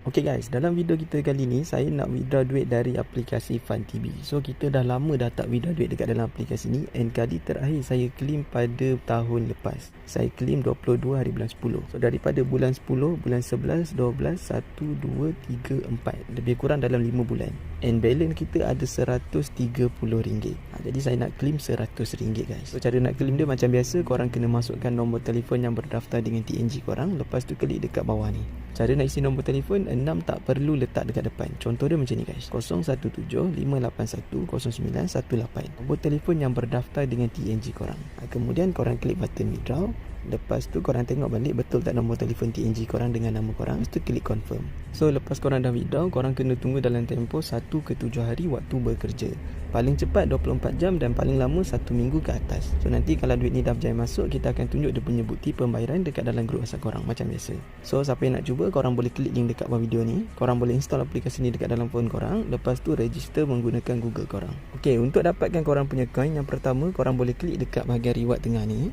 Okay guys, dalam video kita kali ni saya nak withdraw duit dari aplikasi FunTB. So kita dah lama dah tak withdraw duit dekat dalam aplikasi ni, and kali terakhir saya claim pada tahun lepas. Saya claim 22 hari bulan 10. So daripada bulan 10, bulan 11, 12, 1, 2, 3, 4, lebih kurang dalam 5 bulan. And balance kita ada RM130. Jadi saya nak claim RM100 guys. So cara nak claim dia macam biasa, korang kena masukkan nombor telefon yang berdaftar dengan TNG korang. Lepas tu klik dekat bawah ni. Cara nak isi nombor telefon 6 tak perlu letak dekat depan. Contoh dia macam ni guys, 017-581-0918. Nombor telefon yang berdaftar dengan TNG korang. Kemudian korang klik button withdraw. Lepas tu korang tengok balik betul tak nombor telefon TNG korang dengan nama korang. Lepas tu klik confirm. So lepas korang dah withdraw, korang kena tunggu dalam tempoh 1 ke 7 hari waktu bekerja. Paling cepat 24 jam dan paling lama 1 minggu ke atas. So nanti kalau duit ni dah berjaya masuk, kita akan tunjuk dia punya bukti pembayaran dekat dalam grup WhatsApp korang macam biasa. So siapa yang nak cuba, korang boleh klik link dekat bawah video ni. Korang boleh install aplikasi ni dekat dalam phone korang. Lepas tu register menggunakan Google korang. Okay, untuk dapatkan korang punya coin, yang pertama korang boleh klik dekat bahagian reward tengah ni.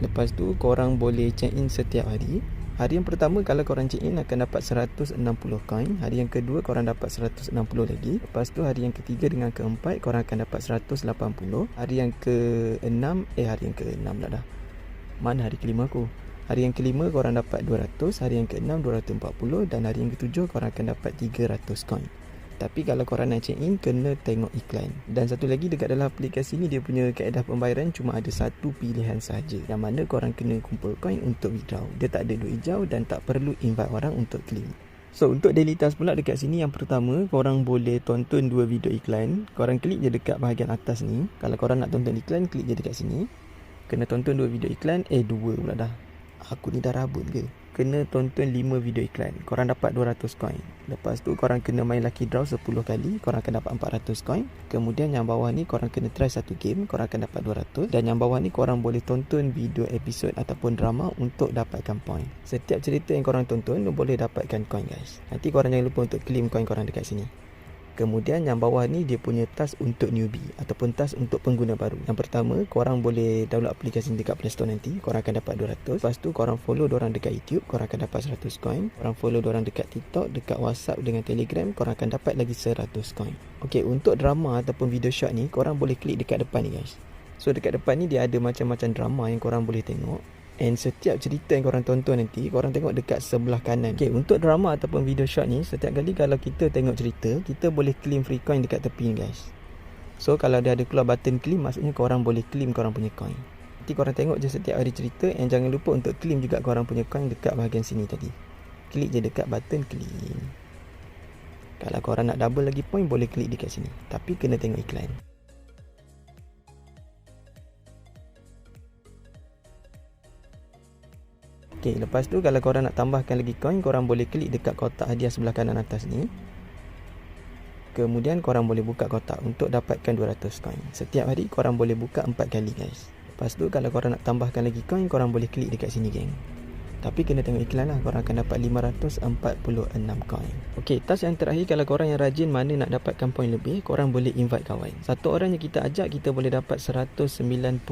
Lepas tu korang boleh check in setiap hari. Hari yang pertama kalau korang check in akan dapat 160 coin. Hari yang kedua korang dapat 160 lagi. Lepas tu hari yang ketiga dengan keempat korang akan dapat 180. Hari yang ke-6 hari yang ke-6 dah. Mana hari kelima aku? Hari yang kelima korang dapat 200. Hari yang ke-6 240. Dan hari yang ke-7 korang akan dapat 300 coin. Tapi kalau korang nak check in, kena tengok iklan. Dan satu lagi, dekat dalam aplikasi ni dia punya kaedah pembayaran cuma ada satu pilihan sahaja, yang mana korang kena kumpul coin untuk withdraw. Dia tak ada duit hijau dan tak perlu invite orang untuk claim. So untuk daily task pula dekat sini, yang pertama korang boleh tonton 2 video iklan. Korang klik je dekat bahagian atas ni. Kalau korang nak tonton iklan, klik je dekat sini. Kena tonton 2 video iklan. 2 pula dah. Aku ni dah rabun ke? Kena tonton 5 video iklan. Korang dapat 200 coin. Lepas tu korang kena main lucky draw 10 kali. Korang akan dapat 400 coin. Kemudian yang bawah ni korang kena try satu game. Korang akan dapat 200. Dan yang bawah ni korang boleh tonton video episod ataupun drama untuk dapatkan point. Setiap cerita yang korang tonton boleh dapatkan coin guys. Nanti korang jangan lupa untuk claim coin korang dekat sini. Kemudian yang bawah ni dia punya task untuk newbie ataupun task untuk pengguna baru. Yang pertama, korang boleh download aplikasi ni dekat Play Store nanti. Korang akan dapat 200. Lepas tu korang follow dorang dekat YouTube, korang akan dapat 100 coin. Korang follow dorang dekat TikTok, dekat WhatsApp dengan Telegram, korang akan dapat lagi 100 coin. Okey, untuk drama ataupun video short ni, korang boleh klik dekat depan ni guys. So dekat depan ni dia ada macam-macam drama yang korang boleh tengok. And setiap cerita yang korang tonton nanti, korang tengok dekat sebelah kanan. Okay, untuk drama ataupun video short ni, setiap kali kalau kita tengok cerita, kita boleh claim free coin dekat tepi ni guys. So kalau dia ada keluar button claim, maksudnya korang boleh claim korang punya coin. Nanti korang tengok je setiap hari cerita. And jangan lupa untuk claim juga korang punya coin dekat bahagian sini tadi. Klik je dekat button claim. Kalau korang nak double lagi point, boleh klik dekat sini. Tapi kena tengok iklan. Okay, lepas tu kalau korang nak tambahkan lagi coin, korang boleh klik dekat kotak hadiah sebelah kanan atas ni. Kemudian korang boleh buka kotak untuk dapatkan 200 coin. Setiap hari korang boleh buka 4 kali guys. Lepas tu kalau korang nak tambahkan lagi coin, korang boleh klik dekat sini geng. Tapi kena tengok iklan lah. Korang akan dapat 546 coin. Okay, task yang terakhir, kalau korang yang rajin mana nak dapatkan poin lebih, korang boleh invite kawan. Satu orang yang kita ajak, kita boleh dapat 190,000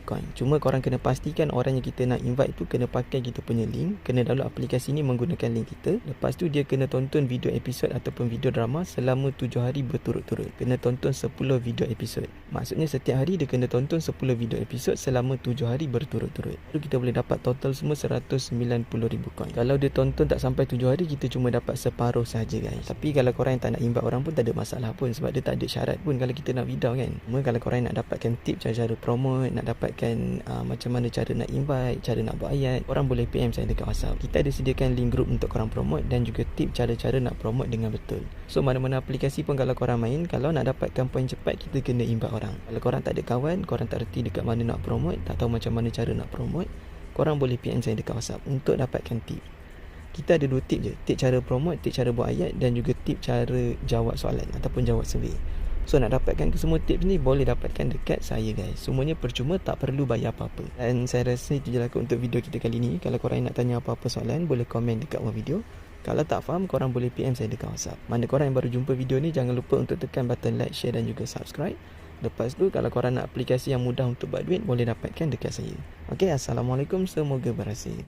coin. Cuma korang kena pastikan orang yang kita nak invite tu kena pakai kita punya link. Kena download aplikasi ni menggunakan link kita. Lepas tu dia kena tonton video episod ataupun video drama selama 7 hari berturut-turut. Kena tonton 10 video episod. Maksudnya setiap hari dia kena tonton 10 video episod selama 7 hari berturut-turut. Lalu kita boleh dapat total semua 190,000 coin. Kalau dia tonton tak sampai 7 hari, kita cuma dapat separuh saja guys. Tapi kalau korang yang tak nak invite orang pun tak ada masalah pun, sebab dia tak ada syarat pun kalau kita nak withdraw kan. Cuma kalau korang nak dapatkan tip cara-cara promote, nak dapatkan macam mana cara nak invite, cara nak buat ayat, korang boleh PM saya dekat WhatsApp. Kita ada sediakan link group untuk korang promote dan juga tip cara-cara nak promote dengan betul. So mana-mana aplikasi pun kalau korang main, kalau nak dapatkan poin cepat, kita kena invite orang. Kalau korang tak ada kawan, korang tak reti dekat mana nak promote, tak tahu macam mana cara nak promote, korang boleh PM saya dekat WhatsApp untuk dapatkan tip. Kita ada 2 tip je. Tip cara promote, tip cara buat ayat, dan juga tip cara jawab soalan ataupun jawab survey. So nak dapatkan semua tips ni boleh dapatkan dekat saya guys. Semuanya percuma, tak perlu bayar apa-apa. Dan saya rasa itu je lah untuk video kita kali ni. Kalau korang nak tanya apa-apa soalan, boleh komen dekat bawah video. Kalau tak faham, korang boleh PM saya dekat WhatsApp. Mana korang yang baru jumpa video ni, jangan lupa untuk tekan button like, share dan juga subscribe. Lepas tu kalau korang nak aplikasi yang mudah untuk buat duit, boleh dapatkan dekat saya. Okay, Assalamualaikum, semoga berhasil.